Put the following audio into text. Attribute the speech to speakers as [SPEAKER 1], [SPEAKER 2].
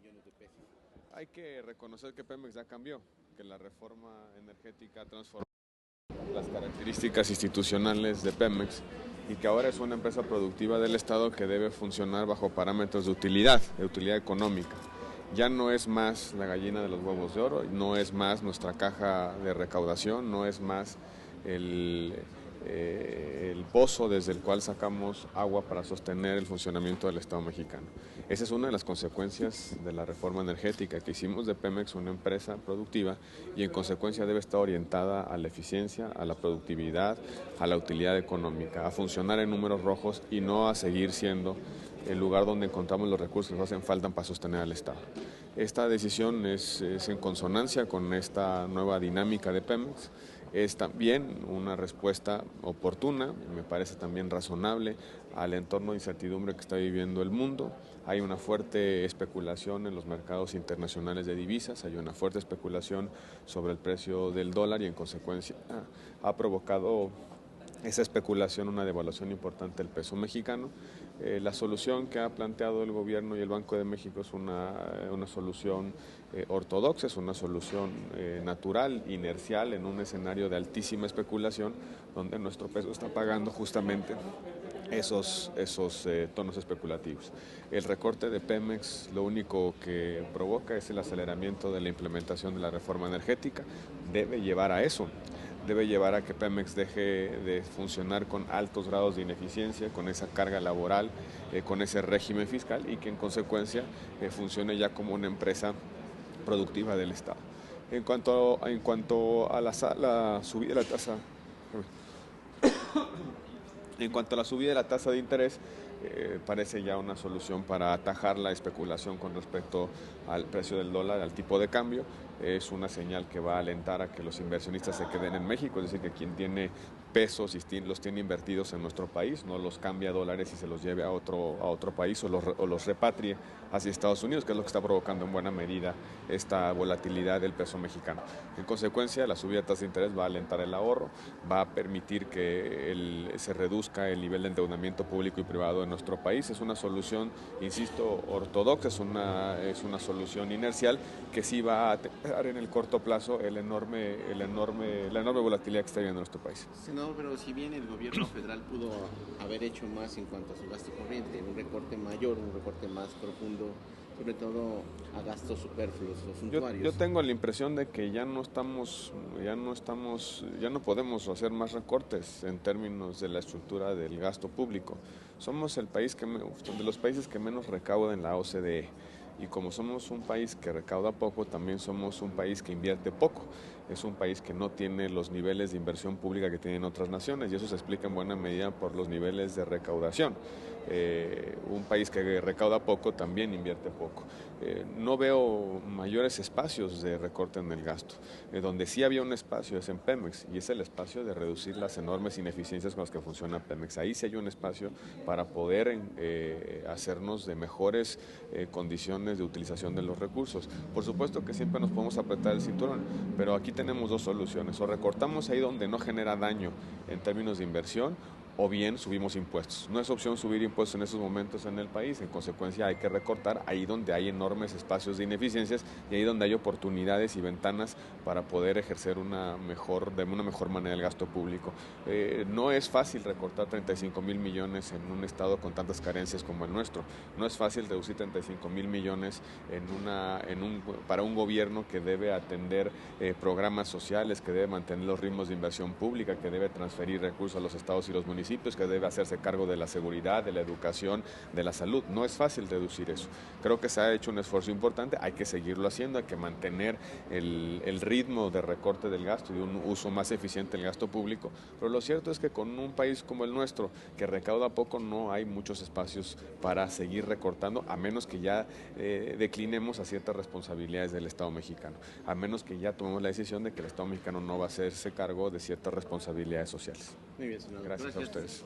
[SPEAKER 1] millones de pesos.
[SPEAKER 2] Hay que reconocer que Pemex ya cambió, que la reforma energética transformó las características institucionales de Pemex y que ahora es una empresa productiva del Estado que debe funcionar bajo parámetros de utilidad económica. Ya no es más la gallina de los huevos de oro, no es más nuestra caja de recaudación, no es más el, el pozo desde el cual sacamos agua para sostener el funcionamiento del Estado mexicano. Esa es una de las consecuencias de la reforma energética, que hicimos de Pemex una empresa productiva y en consecuencia debe estar orientada a la eficiencia, a la productividad, a la utilidad económica, a funcionar en números rojos y no a seguir siendo el lugar donde encontramos los recursos que nos hacen falta para sostener al Estado. Esta decisión es en consonancia con esta nueva dinámica de Pemex. Es también una respuesta oportuna, me parece también razonable al entorno de incertidumbre que está viviendo el mundo. Hay una fuerte especulación en los mercados internacionales de divisas, hay una fuerte especulación sobre el precio del dólar y en consecuencia ha provocado esa especulación una devaluación importante del peso mexicano. La solución que ha planteado el gobierno y el Banco de México es una solución ortodoxa, es una solución natural, inercial, en un escenario de altísima especulación, donde nuestro peso está pagando justamente esos tonos especulativos. El recorte de Pemex lo único que provoca es el aceleramiento de la implementación de la reforma energética, debe llevar a eso. Debe llevar a que Pemex deje de funcionar con altos grados de ineficiencia, con esa carga laboral, con ese régimen fiscal y que en consecuencia funcione ya como una empresa productiva del Estado. En cuanto a la subida de la tasa, en cuanto a la subida de la tasa de interés, parece ya una solución para atajar la especulación con respecto al precio del dólar, al tipo de cambio. Es una señal que va a alentar a que los inversionistas se queden en México, es decir, que quien tiene pesos y los tiene invertidos en nuestro país, no los cambia a dólares y se los lleve a otro país o los repatrie hacia Estados Unidos, que es lo que está provocando en buena medida esta volatilidad del peso mexicano. En consecuencia, la subida de tasa de interés va a alentar el ahorro, va a permitir que se reduzca el nivel de endeudamiento público y privado en nuestro país. Es una solución, insisto, ortodoxa, es una solución inercial que sí va a atenuar en el corto plazo la enorme volatilidad que está viviendo nuestro país.
[SPEAKER 1] Senador, pero si bien el gobierno federal pudo haber hecho más en cuanto a su gasto corriente, un recorte mayor, un recorte más profundo, sobre todo a gastos superfluos o suntuarios.
[SPEAKER 2] Yo tengo la impresión de que ya no podemos hacer más recortes en términos de la estructura del gasto público. Somos de los países que menos recauda en la OCDE. Y como somos un país que recauda poco, también somos un país que invierte poco. Es un país que no tiene los niveles de inversión pública que tienen otras naciones y eso se explica en buena medida por los niveles de recaudación. Un país que recauda poco también invierte poco. No veo mayores espacios de recorte en el gasto. Donde sí había un espacio es en Pemex y es el espacio de reducir las enormes ineficiencias con las que funciona Pemex. Ahí sí hay un espacio para poder hacernos de mejores condiciones de utilización de los recursos. Por supuesto que siempre nos podemos apretar el cinturón, pero aquí tenemos dos soluciones. O recortamos ahí donde no genera daño en términos de inversión, o bien subimos impuestos. No es opción subir impuestos en esos momentos en el país, en consecuencia hay que recortar ahí donde hay enormes espacios de ineficiencias y ahí donde hay oportunidades y ventanas para poder ejercer de una mejor manera el gasto público. No es fácil recortar 35,000 millones en un estado con tantas carencias como el nuestro. No es fácil reducir 35,000 millones para un gobierno que debe atender programas sociales, que debe mantener los ritmos de inversión pública, que debe transferir recursos a los estados y los municipios, que debe hacerse cargo de la seguridad, de la educación, de la salud. No es fácil reducir eso. Creo que se ha hecho un esfuerzo importante, hay que seguirlo haciendo, hay que mantener el ritmo de recorte del gasto y un uso más eficiente del gasto público, pero lo cierto es que con un país como el nuestro, que recauda poco, no hay muchos espacios para seguir recortando, a menos que ya declinemos a ciertas responsabilidades del Estado mexicano, a menos que ya tomemos la decisión de que el Estado mexicano no va a hacerse cargo de ciertas responsabilidades sociales.
[SPEAKER 1] Muy bien, senador.
[SPEAKER 2] Gracias a ustedes.